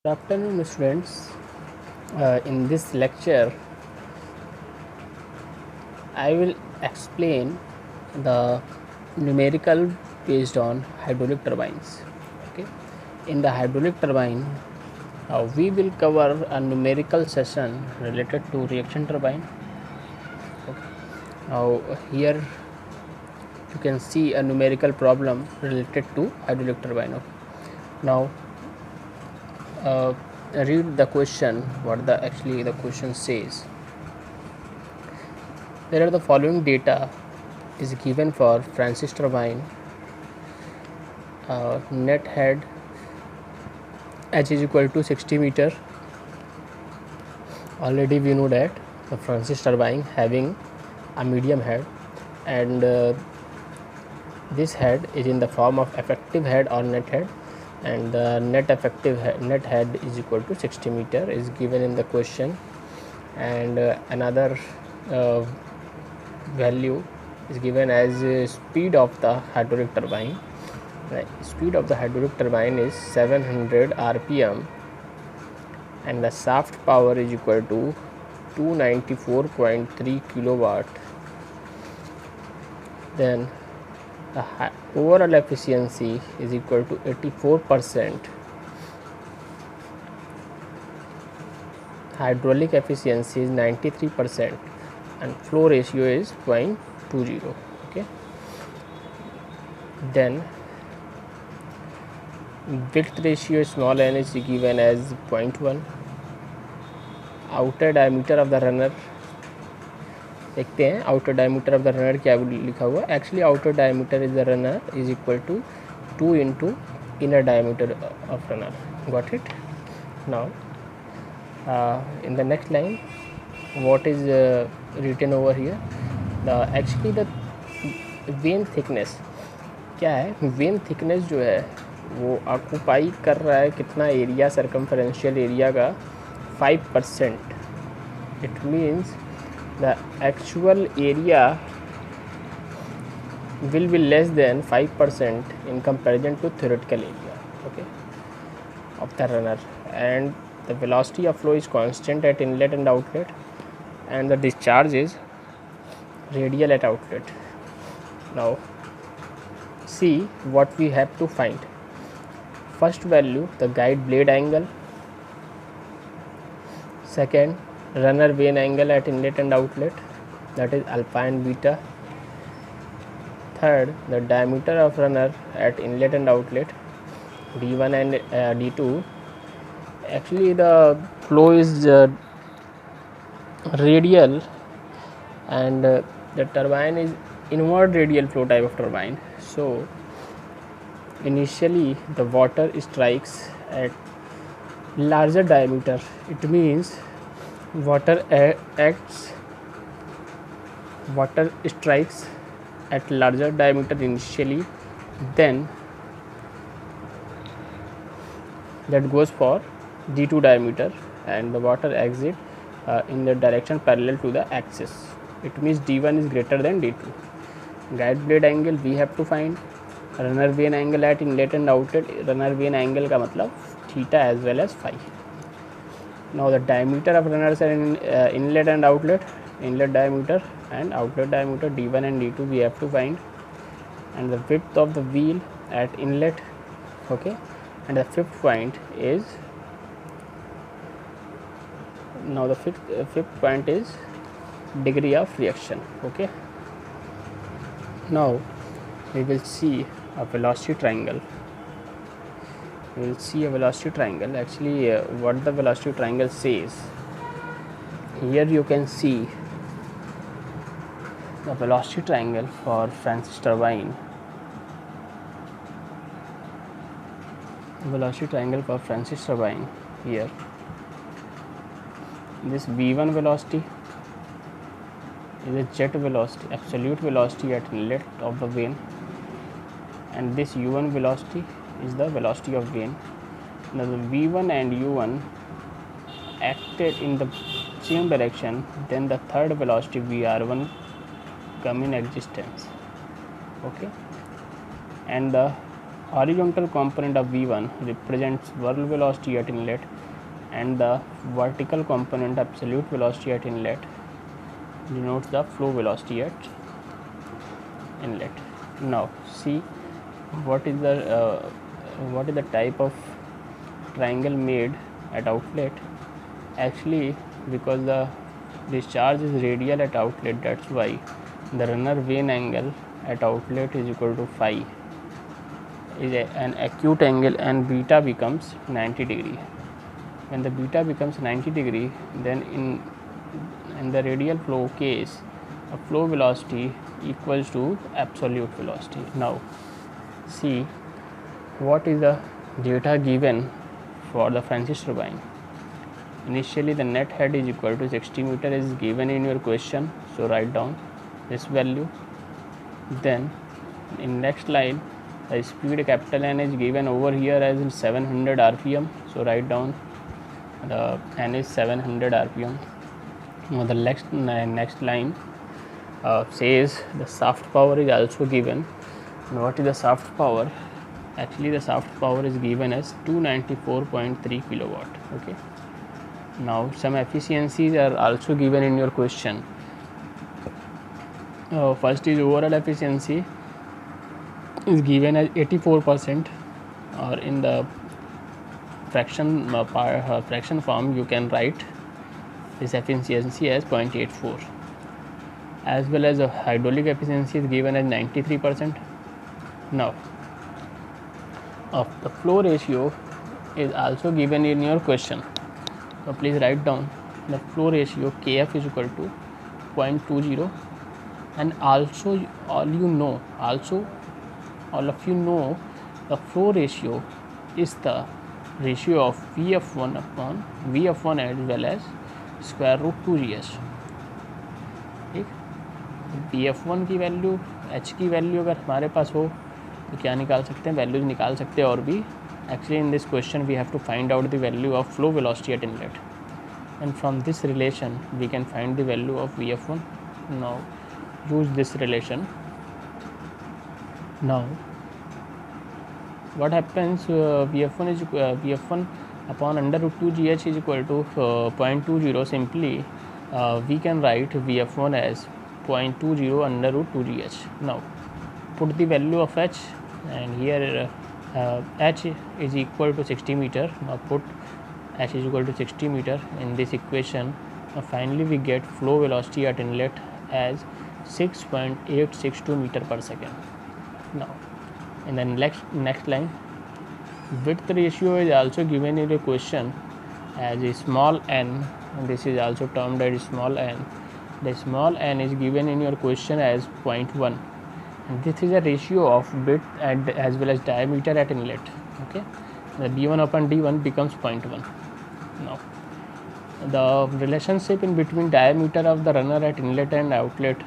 Good afternoon, students. In this lecture, I will explain the numerical based on hydraulic turbines. Okay. In the hydraulic turbine, we will cover a numerical session related to reaction turbine. Okay. Now, here you can see a numerical problem related to hydraulic turbine. Okay. Now, read the question. What the question says. There are the following data is given for Francis turbine. Net head H is equal to 60 meter. Already we know that the Francis turbine having a medium head, and this head is in the form of effective head or net head, and the net head is equal to 60 meter is given in the question. And another value is given as speed of the hydraulic turbine. The speed of the hydraulic turbine is 700 rpm, and the shaft power is equal to 294.3 kilowatt. Then the overall efficiency is equal to 84%. Hydraulic efficiency is 93%, and flow ratio is 0.20. Okay. Then width ratio small n is given as 0.1. outer diameter of the runner, देखते हैं outer diameter of the runner क्या लिखा हुआ. Actually outer diameter is the runner is equal to 2 into inner diameter of runner. Got it? Now in the next line, what is written over here? Actually the when thickness क्या है. When thickness जो है वो occupy कर रहा है कितना area, सर्कमफरेंशियल area का 5%. It means the actual area will be less than 5% in comparison to theoretical area, okay, of the runner. And the velocity of flow is constant at inlet and outlet, and the discharge is radial at outlet. Now see what we have to find. First value, the guide blade angle. Second, runner vane angle at inlet and outlet, that is alpha and beta. Third, the diameter of runner at inlet and outlet, d1 and d2. Actually the flow is radial, and the turbine is inward radial flow type of turbine. So initially the water strikes at larger diameter. It means water strikes at larger diameter initially, then that goes for d2 diameter, and the water exit in the direction parallel to the axis. It means d1 is greater than d2. Guide blade angle we have to find. Runner vane angle at inlet and outlet, runner vane angle का मतलब theta as well as phi. Now the diameter of runners are in inlet and outlet, inlet diameter and outlet diameter d1 and d2 we have to find, and the width of the wheel at inlet, okay. And the fifth point is, now the fifth point is degree of reaction, okay. Now we will see a velocity triangle. We will see a velocity triangle. Actually what the velocity triangle says, here you can see the velocity triangle for Francis turbine. Velocity triangle for Francis turbine. Here this v1 velocity is a jet velocity, absolute velocity at inlet of the vane, and this u1 velocity is the velocity of vane. Now the v1 and u1 acted in the same direction, then the third velocity vr1 come in existence, okay. And the horizontal component of V1 represents whirl velocity at inlet, and the vertical component absolute velocity at inlet denotes the flow velocity at inlet. Now see what is the type of triangle made at outlet. Actually, because the discharge is radial at outlet, that's why the runner vane angle at outlet is equal to phi is an acute angle, and beta becomes 90 degree. When the beta becomes 90 degree, then in the radial flow case, a flow velocity equals to absolute velocity. Now see what is the data given for the Francis turbine. Initially the net head is equal to 60 meter is given in your question, so write down this value. Then in next line the speed capital N is given over here as 700 rpm, so write down the N is 700 rpm. Now the next line says the shaft power is also given. And what is the shaft power? Actually the shaft power is given as 294.3 kilowatt. Okay, now some efficiencies are also given in your question. First is overall efficiency is given as 84%, or in the fraction fraction form you can write this efficiency as 0.84, as well as the hydraulic efficiency is given as 93%. Now the flow ratio is also given in your question, so please write down the flow ratio Kf is equal to 0.20, and also all of you know the flow ratio is the ratio of Vf1 upon Vf1 as well as square root 2gh. ठीक, Vf1 की value h की value अगर हमारे पास हो तो क्या निकाल सकते हैं, वैल्यूज निकाल सकते हैं और भी. Actually in this question we have to find out the value of flow velocity at inlet, and from this relation we can find the value of Vf1. Now use this relation. Now what happens, Vf1 upon under root 2 gh is equal to 0.20. Simply we can write Vf1 as 0.20 under root 2 gh. Now put the value of h, and here h is equal to 60 meter. Now put h is equal to 60 meter in this equation. Now finally we get flow velocity at inlet as 6.862 meter per second. Now in the next line, width ratio is also given in the question as a small n, and this is also termed as small n. The small n is given in your question as 0.1, and this is a ratio of width as well as diameter at inlet. Okay, the d1 upon d1 becomes 0.1. Now the relationship in between diameter of the runner at inlet and outlet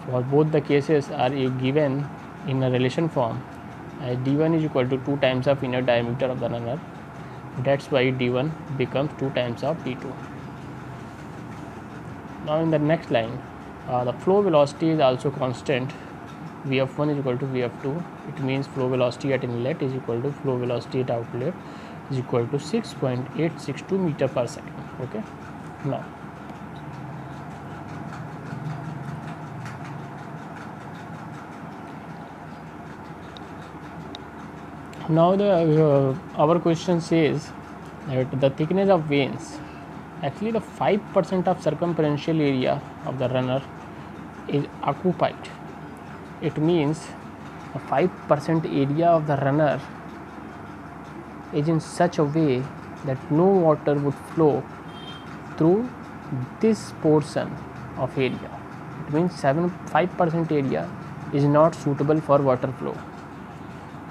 for both the cases are given in a relation form as d1 is equal to 2 times of inner diameter of the runner. That's why d1 becomes 2 times of d2. Now in the next line the flow velocity is also constant. Vf1 is equal to Vf2. It means flow velocity at inlet is equal to flow velocity at outlet is equal to 6.862 meter per second. Okay, now the our question says that the thickness of vanes, actually the 5% of circumferential area of the runner is occupied. It means the 5% area of the runner is in such a way that no water would flow through this portion of area. It means 5% area is not suitable for water flow.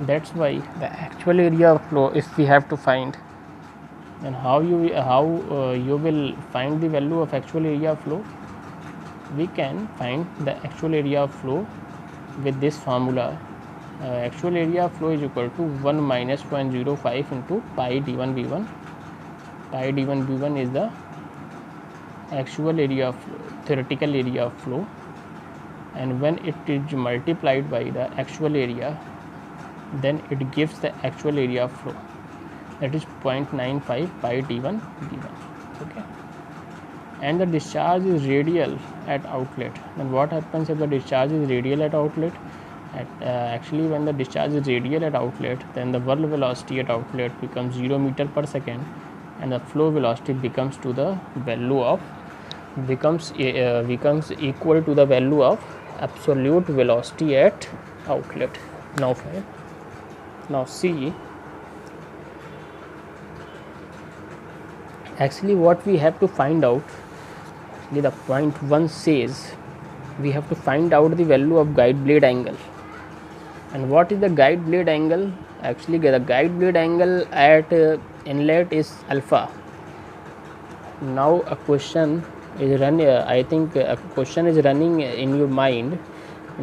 That's why the actual area of flow, if we have to find, then how you will find the value of actual area of flow? We can find the actual area of flow with this formula. Actual area of flow is equal to 1 minus 0.05 into pi d1 v1. Pi d1 v1 is the actual area of flow, theoretical area of flow, and when it is multiplied by the actual area, then it gives the actual area of flow, that is 0.95 pi d1 d1. Okay, and the discharge is radial at outlet. Then what happens if the discharge is radial at outlet? Actually, when the discharge is radial at outlet, then the whirl velocity at outlet becomes 0 meter per second, and the flow velocity becomes to the value of becomes equal to the value of absolute velocity at outlet. Now see, actually what we have to find out, the point 1 says we have to find out the value of guide blade angle. And what is the guide blade angle? Actually, the guide blade angle at inlet is alpha. Now a question is running, I think a question is running in your mind,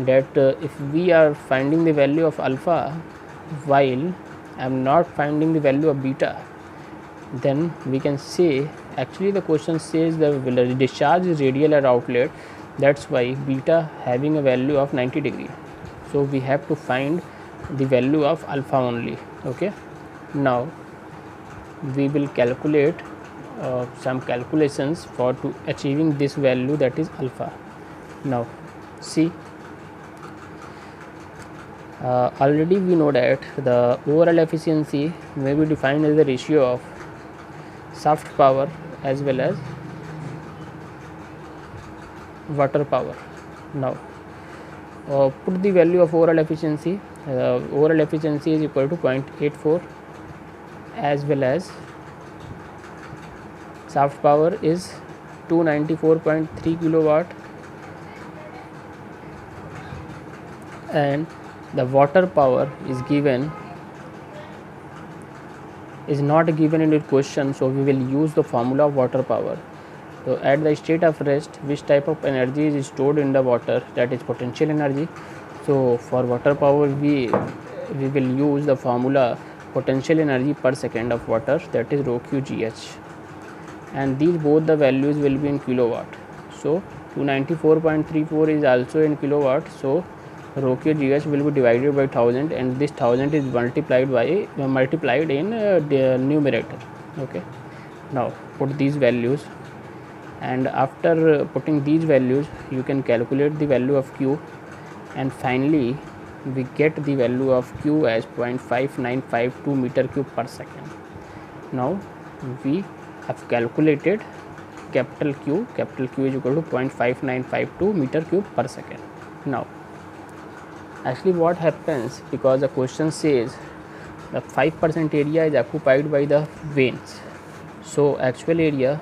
that if we are finding the value of alpha while I am not finding the value of beta, then we can say, actually the question says the discharge is radial at outlet, that's why beta having a value of 90 degree. So we have to find the value of alpha only. Okay, now we will calculate some calculations for to achieving this value, that is alpha. Now see, already we know that the overall efficiency may be defined as the ratio of shaft power as well as water power. Now put the value of overall efficiency. Overall efficiency is equal to 0.84 as well as shaft power is 294.3 kilowatt, and the water power is not given in the question, so we will use the formula of water power. So at the state of rest, which type of energy is stored in the water? That is potential energy. So for water power we will use the formula potential energy per second of water, that is rho q gh, and these both the values will be in kilowatt. So 294.34 is also in kilowatt, so rho q gh will be divided by 1000, and this 1000 is multiplied in the numerator. Okay, now put these values, and after putting these values you can calculate the value of q, and finally we get the value of q as 0.5952 meter cube per second. Now we have calculated capital Q is equal to 0.5952 meter cube per second. Now actually what happens, because the question says the 5% area is occupied by the veins, so actual area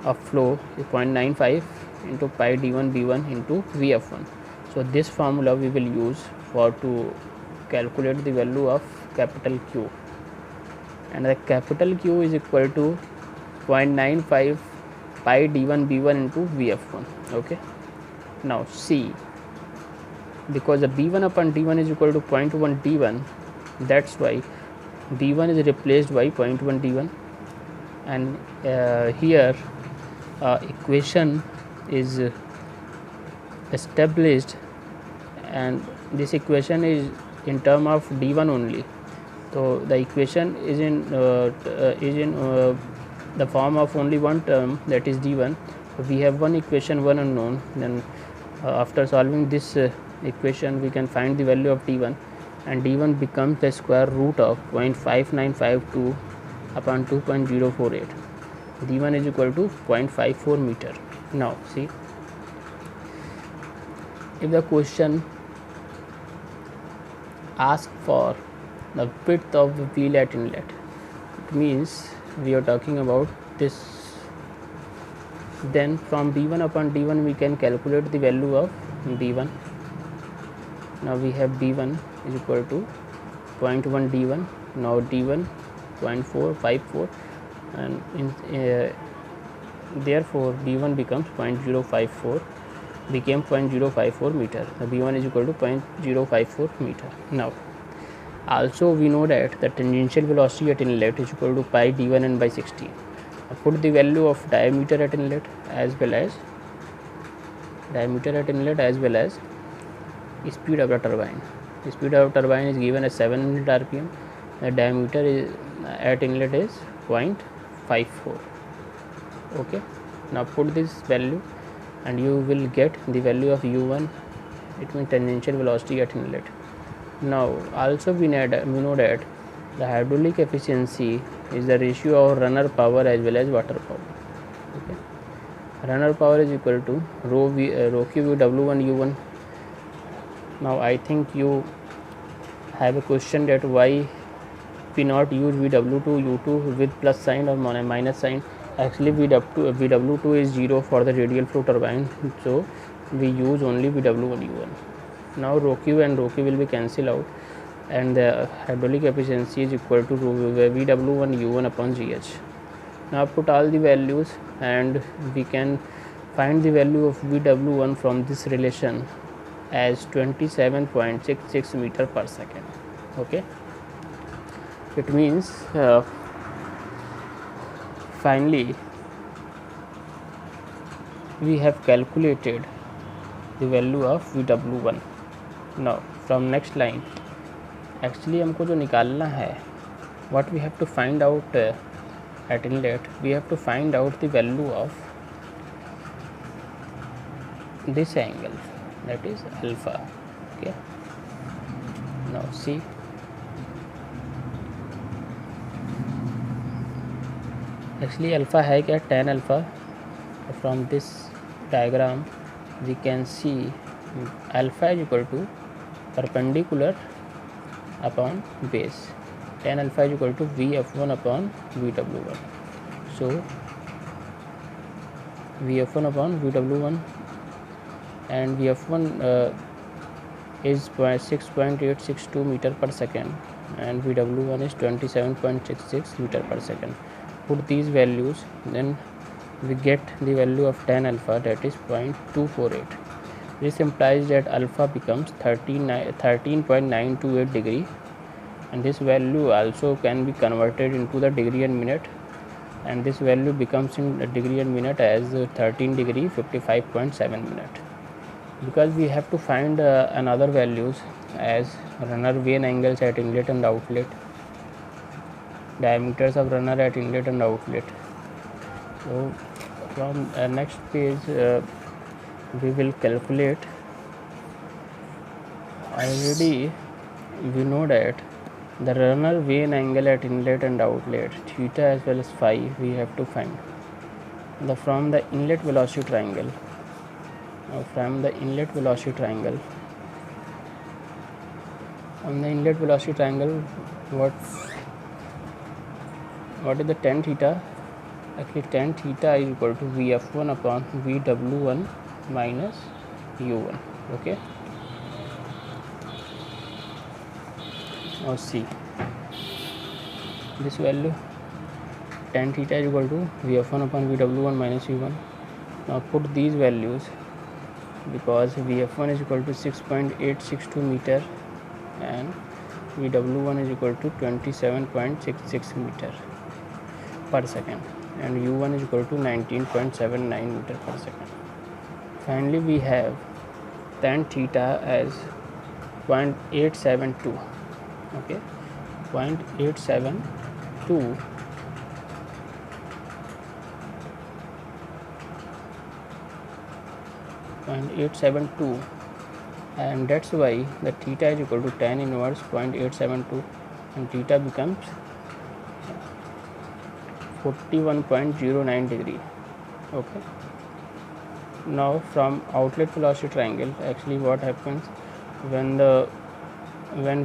of flow is 0.95 into pi d1 b1 into vf1. So this formula we will use for to calculate the value of capital Q, and the capital Q is equal to 0.95 pi d1 b1 into vf1. Okay, now see, because the b1 upon d1 is equal to 0.1 d1, that's why b1 is replaced by 0.1 d1, and here equation is established, and this equation is in term of d1 only. So the equation is in the form of only one term, that is d1. So we have one equation, one unknown, then after solving this equation we can find the value of d1, and d1 becomes the square root of 0.5952 upon 2.048. d1 is equal to 0.54 meter. Now see, if the question asks for the width of the wheel at inlet, it means we are talking about this, then from b1 upon d1 we can calculate the value of b1. Now we have b1 is equal to 0.1 d1, now d1 0.454, and therefore b1 becomes 0.054 meter. The b1 is equal to 0.054 meter. Now also we know that the tangential velocity at inlet is equal to pi d1 n by 16. Now put the value of diameter at inlet as well as speed of the turbine. The speed of turbine is given as 700 rpm. The diameter is at inlet is 0.54. Okay, now put this value and you will get the value of u1. It means tangential velocity at inlet. Now also we know that the hydraulic efficiency is the ratio of runner power as well as water power. Okay, runner power is equal to rho q w1 u1. Now I think you have a question that why we not use vw2 u2 with plus sign or minus sign. Actually vw2 is 0 for the radial flow turbine, so we use only vw1 u1. Now rho q and rho q will be cancelled out, and the hydraulic efficiency is equal to vw1 u1 upon gh. Now put all the values and we can find the value of vw1 from this relation as 27.66 meter per second. Okay, it means finally we have calculated the value of vw1. Now from next line actually हमको जो निकालना है, what we have to find out at inlet, we have to find out the value of this angle, that is alpha. Okay, now see, actually alpha है क्या, tan alpha. From this diagram we can see alpha is equal to perpendicular upon base. Tan alpha is equal to vf1 upon vw1. So vf1 upon vw1, and vf1 is 6.862 meter per second and vw1 is 27.66 meter per second. Put these values, then we get the value of tan alpha, that is 0.248. This implies that alpha becomes 13.928 degree, and this value also can be converted into the degree and minute, and this value becomes in degree and minute as 13 degree 55.7 minute. Because we have to find another values as runner vane angles at inlet and outlet, diameters of runner at inlet and outlet. So from next page we will calculate. Already we know that the runner vane angle at inlet and outlet, theta as well as phi, we have to find from the inlet velocity triangle. Now from the inlet velocity triangle, what is the tan theta? Actually tan theta is equal to vf1 upon vw1 minus u1. Okay, now see this value, tan theta is equal to vf1 upon vw1 minus u1. Now put these values, because vf1 is equal to 6.862 meter and vw1 is equal to 27.66 meter per second and u1 is equal to 19.79 meter per second. Finally we have tan theta as 0.872. Okay, 0.872 and that's why the theta is equal to tan inverse 0.872 and theta becomes 41.09 degree. Okay, now from outlet velocity triangle, actually what happens when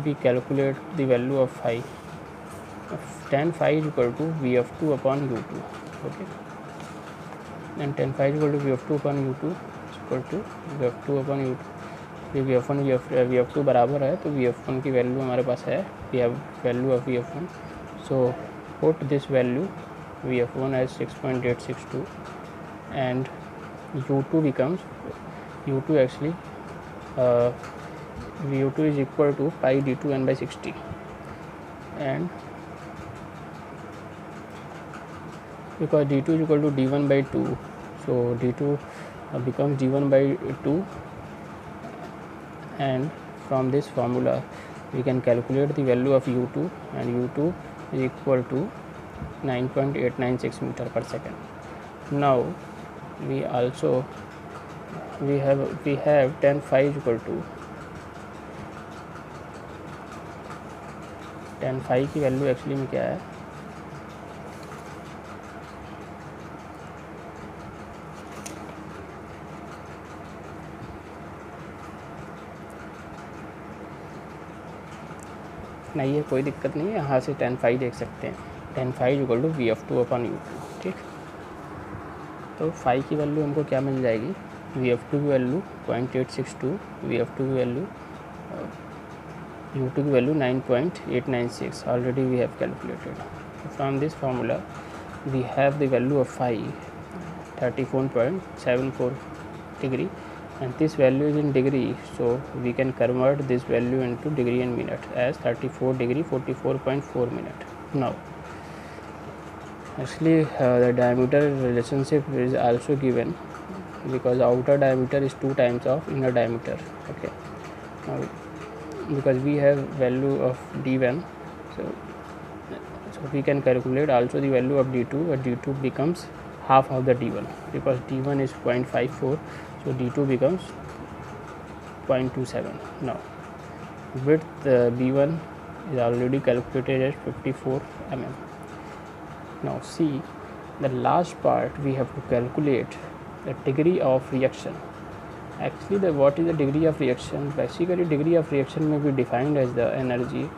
we calculate the value of phi, tan phi is equal to vf2 upon u2. Okay, and tan phi is equal to vf2 upon u2 is equal to vf2 upon u2. vf1 vf2 बराबर है, तो vf1 की value हमारे पास है, we have value of vf1. So put this value vf1 as 6.862 and u2 becomes actually u2 is equal to pi d2 n by 60, and because d2 is equal to d1 by 2, so d2 becomes d1 by 2 and from this formula we can calculate the value of u2, and u2 is equal to 9.896 meter per second. Now we have tan phi is equal to, tan phi की value actually में क्या है, नहीं है, कोई दिक्कत नहीं है, यहाँ से tan phi देख सकते हैं. tan phi is equal to VF2 upon U2. ठीक, तो phi की वैल्यू हमको क्या मिल जाएगी, VF2 की वैल्यू 0.862, VF2 की वैल्यू, U2 की value 9.896. Already we have calculated. From this formula we have the value of phi 34.74 degree, and this value is in degree, so we can convert this value into degree and minute as 34 degree 44.4 minute. Now actually the diameter relationship is also given because outer diameter is 2 times of inner diameter. Okay, now because we have value of d1, so we can calculate also the value of d2, but d2 becomes half of the d1 because d1 is 0.54, so d2 becomes 0.27. Now width b1 is already calculated as 54 mm. Now see the last part, we have to calculate the degree of reaction. Actually what is the degree of reaction? Basically degree of reaction may be defined as the energy,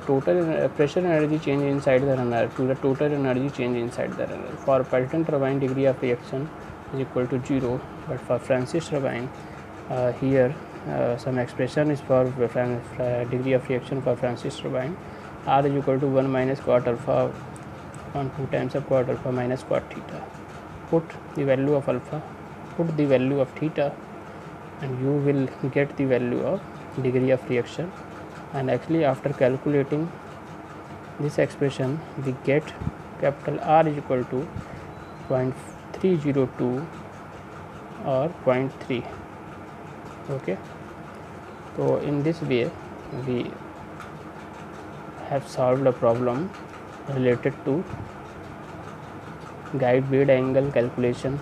total pressure energy change inside the runner to the total energy change inside the runner. For Pelton turbine degree of reaction is equal to 0, but for Francis turbine here some expression is for degree of reaction for Francis turbine. R is equal to 1 minus cot alpha on 2 times of cot alpha minus cot theta. Put the value of alpha, put the value of theta, and you will get the value of degree of reaction. And actually after calculating this expression we get capital R is equal to 0.302 or 0.3. Okay, so in this way we have solved a problem related to guide bead angle calculation,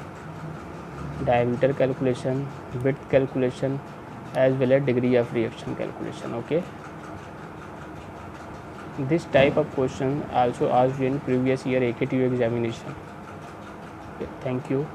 diameter calculation, width calculation, as well as degree of reaction calculation. Okay, this type of question also asked in previous year AKTU examination. Okay, thank you.